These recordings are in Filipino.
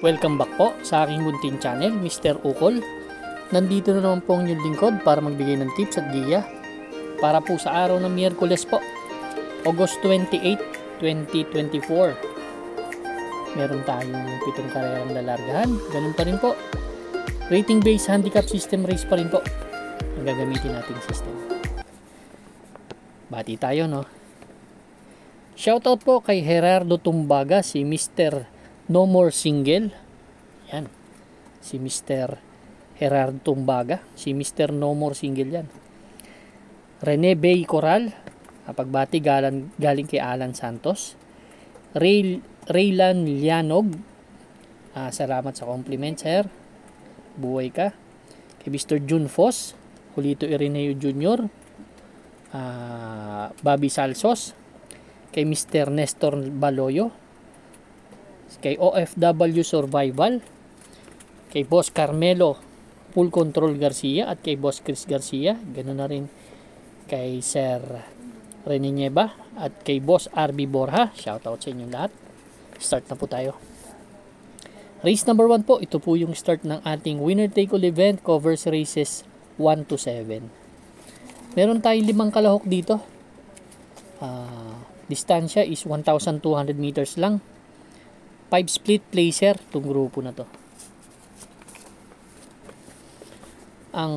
Welcome back po sa aking munting channel, Mr. Ukol. Nandito na naman po ang inyong lingkod para magbigay ng tips at giya para po sa araw ng Miyerkules po, August 28, 2024. Meron tayong 7 karerang lalargahan. Ganun pa rin po. Rating based handicap system race pa rin po ang gagamitin nating system. Bati tayo, no? Shoutout po kay Gerardo Tumbaga, si Mr. No More Single. Yan. Si Mr. Gerardo Tumbaga. Si Mr. No More Single yan. Rene Bay Coral. Pagbati galing kay Alan Santos. Raylan Lianog. Salamat sa compliment, sir. Buhay ka. Kay Mr. June Foss. Julito Ireneo Jr. Bobby Salsos. Kay Mr. Nestor Baloyo. Kay OFW Survival, kay Boss Carmelo Full Control Garcia at kay Boss Chris Garcia, ganoon na rin kay Sir Rene Nieva at kay Boss RB Borja. Shoutout sa inyong lahat. Start na po tayo. Race number 1 po, ito po yung start ng ating winner take all event, covers races 1 to 7. Meron tayong 5 kalahok dito. Distansya is 1,200 meters lang. 5 split placer itong grupo na to. Ang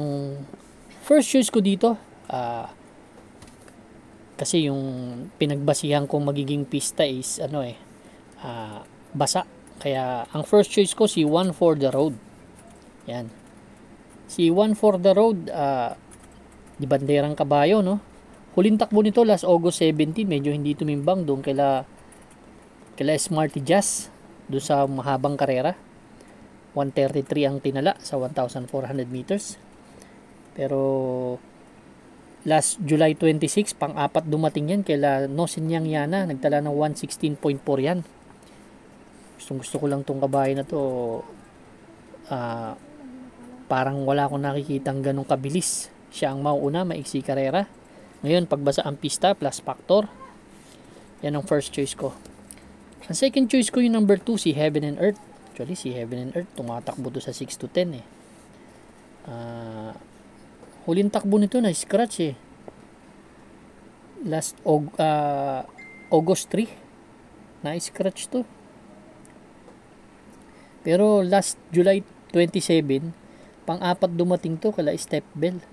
first choice ko dito, kasi yung pinagbasihan kong magiging pista is basa. Kaya ang first choice ko si One for the Road. Yan. Si One for the Road, di banderang kabayo, no? Huling takbo nito last August 17, medyo hindi tumimbang doon kaila Smarty Jazz. Doon sa mahabang karera, 1:33 ang tinala sa 1,400 meters. Pero last July 26, pang-apat dumating yan kaila Nosinyang Yana, nagtala ng 1:16.4 yan. Gusto ko lang tong kabayo na to. Parang wala akong nakikitang ganong kabilis. Siya ang mauuna, maiksi karera. Ngayon, pagbasa ang pista plus factor, yan ang first choice ko. Ang second choice ko yung number 2, si Heaven and Earth. Actually, si Heaven and Earth, tumatakbo to sa 6 to 10 eh. Huling takbo nito na scratch eh. Last August 3, na scratch to. Pero last July 27, pang-apat dumating to kala Step Bell.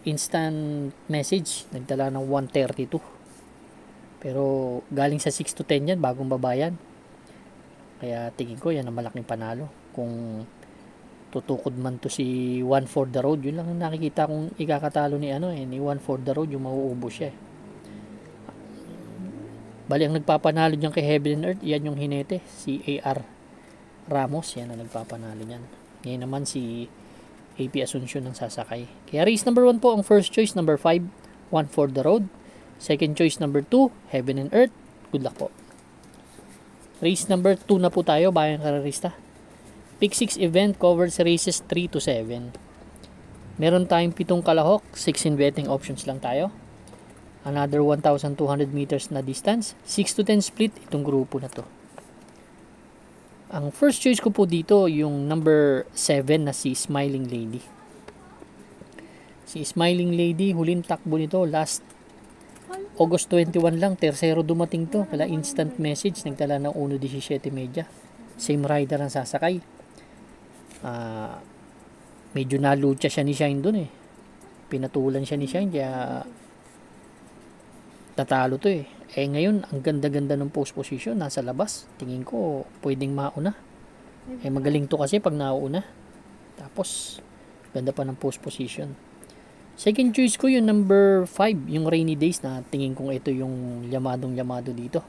Instant message, nagdala ng 1:32. Pero galing sa 6 to 10 yan, bagong babayan. Kaya tingin ko yan ang malaking panalo. Kung tutukod man to si One for the Road, yun lang ang nakikita kong ikakatalo ni ni One for the Road, yung mauubos siya. Bali, ang nagpapanalo diyan kay Heaven and Earth, yan yung hinete, si AR Ramos, yan ang nagpapanalo niyan. Ngayon naman si AP Asuncion ang sasakay. Kaya race number 1 po ang first choice, number 5, One for the Road. Second choice number 2, Heaven and Earth. Good luck po. Race number 2 na po tayo, bayang karerista. Pick 6 event covers races 3 to 7. Meron tayong 7 kalahok, 6 in betting options lang tayo. Another 1,200 meters na distance, 6 to 10 split itong grupo na to. Ang first choice ko po dito yung number 7 na si Smiling Lady. Si Smiling Lady, huling takbo nito last August 21 lang, tersero dumating to. Kala instant message, nagtala ng 1:17 Same rider ang sasakay. Medyo nalucha siya ni Shine dun eh. Pinatulan siya ni Shine, kaya tatalo to eh. Ngayon, ang ganda-ganda ng post position, nasa labas. Tingin ko, pwedeng mauna. Magaling to kasi pag nauna. Tapos, ganda pa ng post position. Second choice ko yung number 5, yung Rainy Days, na tingin kong ito yung yamadong-yamado dito.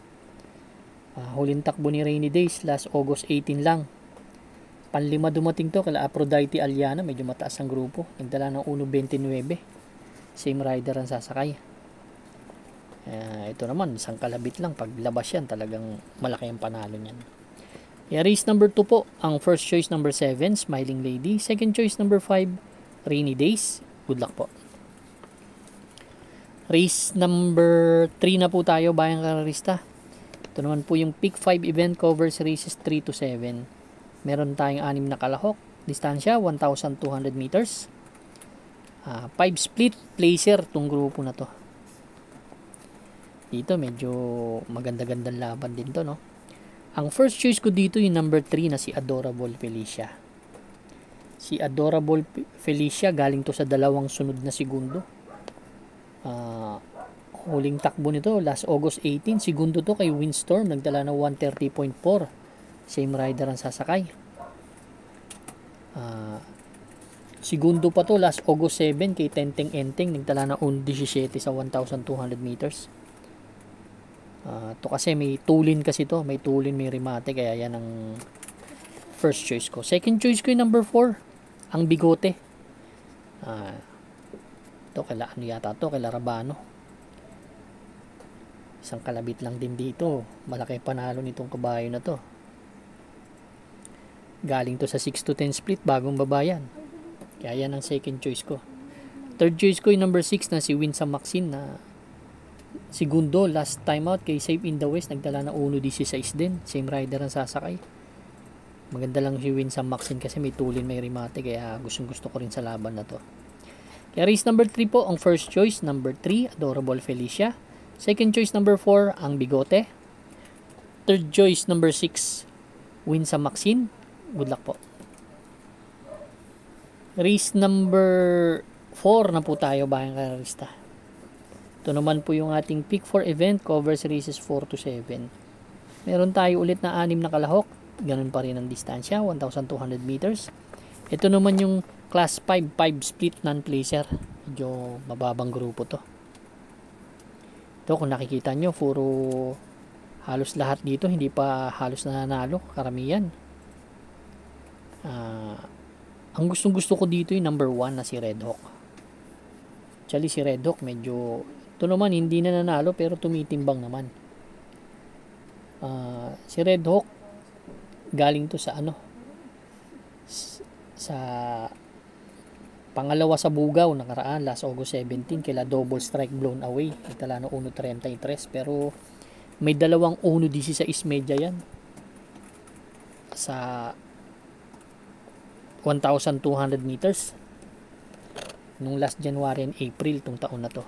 Huling takbo ni Rainy Days, last August 18 lang. Panlima dumating to, kala Aphrodite Aliana, medyo mataas ang grupo. Nagdala ng 1:29. Same rider ang sasakay. Ito naman, isang kalabit lang. Pag labas yan, talagang malaki ang panalo niyan. Race number 2 po, ang first choice number 7, Smiling Lady. Second choice number 5, Rainy Days. Good luck po. Race number 3 na po tayo, bayang karerista. Ito naman po yung Pick 5 event, covers races 3 to 7. meron tayong 6 na kalahok. Distansya, 1,200 meters. 5 split placer tong grupo na to. Dito medyo maganda-gandang laban din to, no? Ang first choice ko dito yung number 3 na si Adorable Felicia. Si Adorable Felicia galing to sa dalawang sunod na segundo. Huling takbo nito last August 18, segundo to kay Windstorm, nagdala ng 130.4. Same rider ang sasakay. Segundo pa to last August 7 kay Tenteng Enteng, nagdala ng 1.17 sa 1,200 meters. To kasi may tulin kasi to, may tulin, may remate, kaya yan ang first choice ko. Second choice ko yung number 4, ang Bigote. To kala ano yata to, kala Rabano. Isang kalabit lang din dito, malaki panalo nitong kabayo na to. Galing to sa 6 to 10 split, bagong babayan. Kaya yan ang second choice ko. Third choice ko yung number 6 na si Winsam Maxine, na segundo last time out kay Safe in the West, nagdala na 1.16 din. Same rider ang sasakay. Maganda lang si Winsam Maxine kasi may tulin, may remate, kaya gustong gusto ko rin sa laban na to. Kaya race number 3 po ang first choice, number 3 Adorable Felicia. Second choice number 4 ang Bigote. Third choice number 6 Winsam Maxine. Good luck po. Race number 4 na po tayo, bayang kararista. Ito naman po yung ating pick 4 event, covers races 4 to 7. Meron tayo ulit na 6 na kalahok. Ganun pa rin ang distansya, 1,200 meters. Ito naman yung class 5 split non-placer. Medyo mababang grupo to. Ito kung nakikita nyo, puro halos lahat dito hindi pa halos nananalo, karamihan. Ang gustong gusto ko dito yung number 1 na si Red Hawk. Actually si Red Hawk medyo, ito naman hindi na nanalo pero tumitimbang naman. Si Red Hawk galing to sa sa pangalawa sa Bugaw nakaraan last August 17, kila double strike blown away, nagtala ng 1.33, pero may dalawang 1.16 medya yan sa 1,200 meters nung last January and April tong taon na to.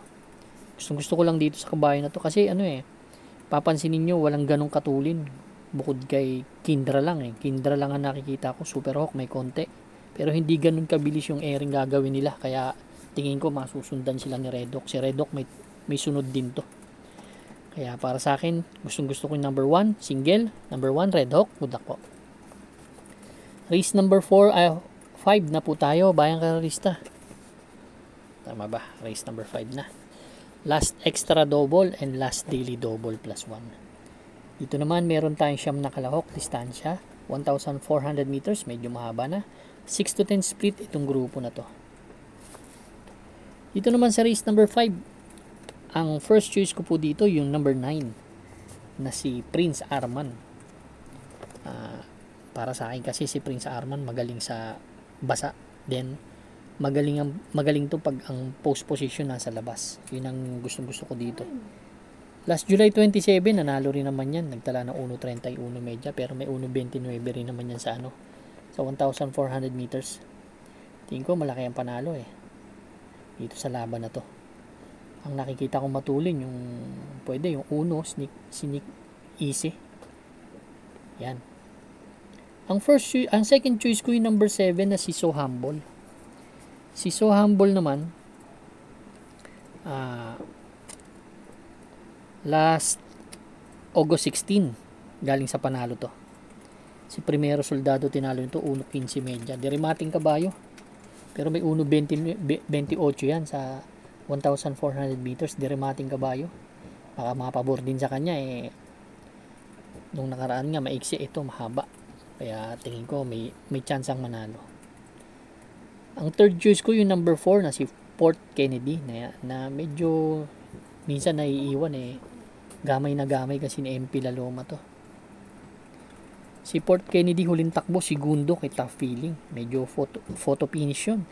Gusto ko lang dito sa kabayo na to kasi papansinin nyo walang ganong katulin bukod kay Kindra lang Kindra lang ang nakikita ko. Super Hawk may konti pero hindi ganun kabilis yung airing gagawin nila, kaya tingin ko masusundan sila ni Red Hawk. Si Red Hawk may sunod din to, kaya para sa akin gusto ko yung number 1 single, number 1 Red Hawk. Good luck po. Race number 5 na po tayo, bayang kararista. Tama ba? Race number 5 na. Last extra double and last daily double plus 1. Dito naman meron tayong 9 na kalahok, distansya 1,400 meters, medyo mahaba na. 6 to 10 split itong grupo na to. Dito naman sa race number 5, ang first choice ko po dito yung number 9 na si Prince Arman. Para sa akin kasi si Prince Arman magaling sa basa, then magaling to pag ang post position nasa labas. Yun ang gusto ko dito. Last July 27 nanalo rin naman yan, nagtala ng 1.31 medya, pero may 1.29 rin naman yan sa sa 1,400 meters. Tingin ko malaki ang panalo dito sa laban na to. Ang nakikita ko matulin yung pwede yung sneak easy yan. Ang second choice ko yung number 7 na si So Humble. Si So Humble naman last August 16 galing sa panalo to. Si Primero Soldado tinalo nito 1.15 medya. Derimating kabayo. Pero may 1.28 yan sa 1,400 meters. Derimating kabayo. Baka mapabor din sa kanya nung nakaraan nga maiksi ito, mahaba. Kaya tingin ko may chance ang manalo. Ang third choice ko yung number 4 na si Port Kennedy na medyo minsan naiiwan gamay na gamay kasi ni MP Laloma to. Si Port Kennedy huling takbo segundo kay Tough Feeling, medyo photo finish yun.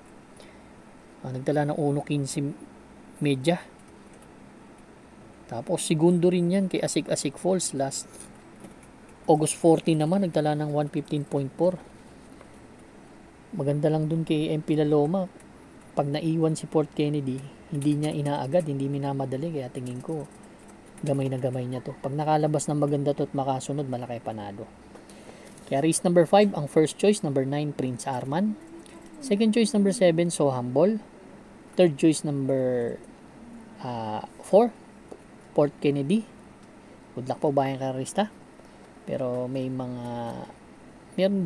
Nagdala ng 1.15 medya. Tapos segundo rin yan kay Asik Falls last August 14 naman, nagdala ng 1.15.4. Maganda lang dun kay MP Laloma, pag naiwan si Port Kennedy, hindi niya inaagad, hindi minamadali, kaya tingin ko gamay na gamay niya to. Pag nakalabas ng maganda to at makasunod, malaki panalo. Kaya race number 5, ang first choice, number 9, Prince Arman. Second choice, number 7, So Humble. Third choice, number 4, Port Kennedy. Good luck po bayang karista. Pero meron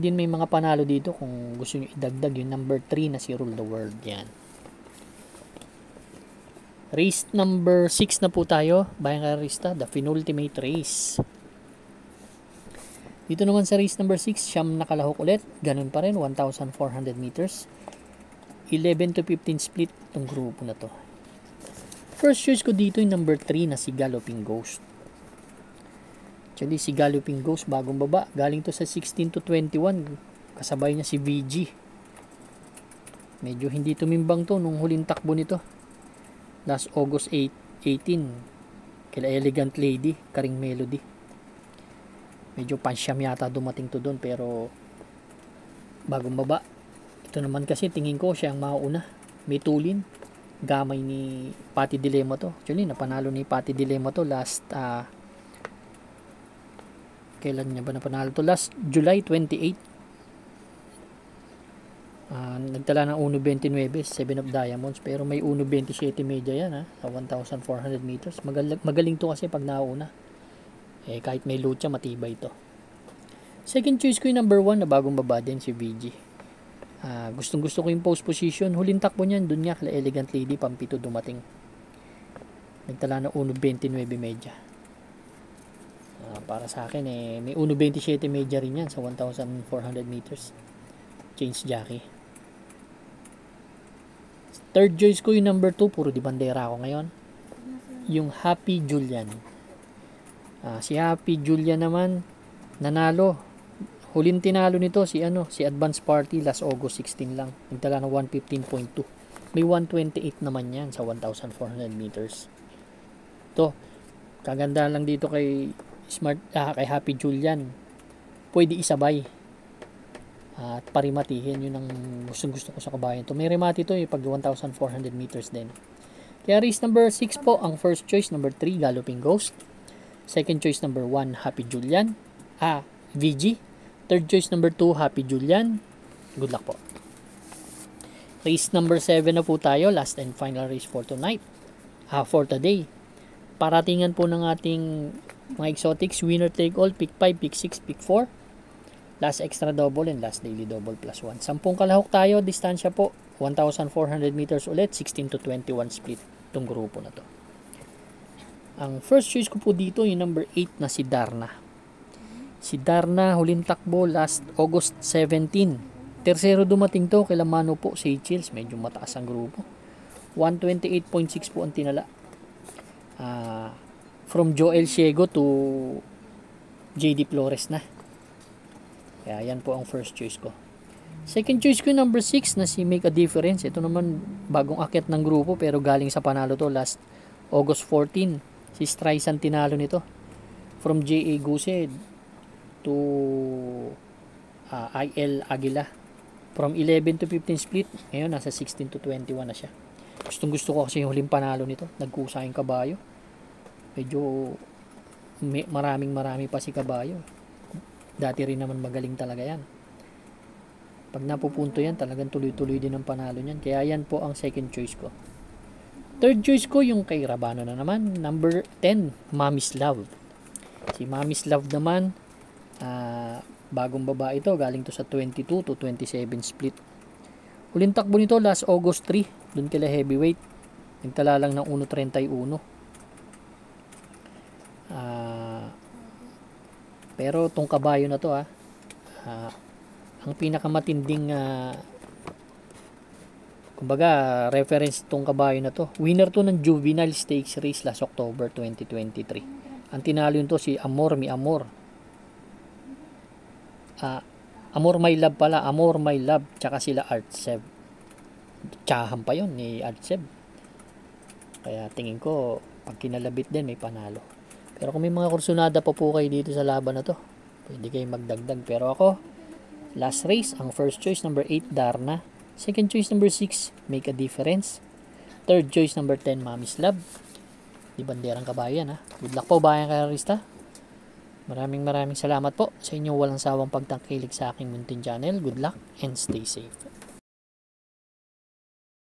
din may mga panalo dito kung gusto nyo idagdag yung number 3 na si Rule the World. Yan. Race number 6 na po tayo, bayang karista, the penultimate race. Dito naman sa race number 6, siyam nakalahok ulit. Ganun pa rin, 1,400 meters. 11 to 15 split itong grupo na to. First choice ko dito yung number 3 na si Galloping Ghost. Actually, si Galloping Ghost, bagong baba. Galing to sa 16 to 21. Kasabay niya si VG. Medyo hindi tumimbang to nung huling takbo nito. Last August 18. Kila Elegant Lady, Karing Melody. Medyo pansyam yata dumating to doon, pero bagong baba. Ito naman kasi tingin ko siya ang mauna. May tulin. Gamay ni Pati Dilema to. Actually, napanalo ni Pati Dilema to last kailan niya ba napanalo to? Last July 28. Nagtala ng 1.29, 7 of Diamonds, pero may 1.27 media yan sa 1,400 meters. Magaling to kasi pag nauna. Kahit may lucha, matibay to. Second choice ko yung number 1 na bagong baba din, si VG. Gustong gusto ko yung post position. Huling takbo niyan, dun niya kala Elegant Lady, pampito dumating. Nagtala ng 1.29 media. Para sa akin may 1.27 media rin yan sa 1,400 meters. Change jockey. Third choice ko yung number 2, puro di bandera ako ngayon. Yung Happy Julian. Si Happy Julian naman nanalo. Huling tinalo nito si Advance Party last August 16 lang. Nagtala ng 115.2. May 128 naman yan sa 1,400 meters. To, kaganda lang dito kay Happy Julian. Pwede isabay. At parimatihin, yun ang gusto ko sa kabayan to. May remati to pag 1,400 meters din. Kaya race number 6 po, ang first choice number 3, Galloping Ghost. Second choice number 1, Happy Julian. VG. Third choice number 2, Happy Julian. Good luck po. Race number 7 na po tayo, last and final race for tonight. For today. Paratingan po ng ating mga exotics, winner take all, pick 5, pick 6, pick 4. Last extra double and last daily double plus 1. 10 kalahok tayo, distansya po 1,400 meters ulit, 16 to 21 split itong grupo na to. Ang first choice ko po dito yung number 8 na si Darna. Si Darna, huling takbo last August 17. Tercero dumating to, kila Mano po, Seychelles, medyo mataas ang grupo. 128.6 po ang tinala. From Joel Ciego to JD Flores na. Kaya yan po ang first choice ko. Second choice ko yung number 6 na si Make a Difference. Ito naman bagong akyat ng grupo pero galing sa panalo to last August 14. Si Streisand tinalo nito. From J.A. Guse to IL Aguila. From 11 to 15 split. Ngayon nasa 16 to 21 na siya. Gustong gusto ko kasi yung huling panalo nito. Nagkusa yung kabayo. Medyo marami pa si kabayo. Dati rin naman magaling talaga yan. Pag napupunto yan, talagang tuloy-tuloy din ang panalo niyan. Kaya yan po ang second choice ko. Third choice ko yung kay Rabano na naman. Number 10, Mommy's Love. Si Mommy's Love naman, bagong baba ito. Galing to sa 22 to 27 split. Huling takbo nito last August 3. Doon kila heavyweight. Nagtala lang ng 1.31. Pero tong kabayo na to ang pinakamatinding kumbaga reference tong kabayo na to. Winner to ng Juvenile Stakes Race last October 2023. Ang tinalo nito si Amor Mi Amor. Amor My Love pala, Amor My Love, tsaka sila Artsev. Tsahan pa yun ni Artsev. Kaya tingin ko pag kinalabit din may panalo. Pero kung may mga kursunada pa po kayo dito sa laban na to, pwede kayo magdagdag. Pero ako, Last race, ang first choice number 8, Darna. Second choice number 6, Make a Difference. Third choice number 10, Mami's Love. Di banderang kabayan ha. Good luck po bayan karerista. Maraming salamat po sa inyong walang sawang pagtangkilik sa aking muntin channel. Good luck and stay safe.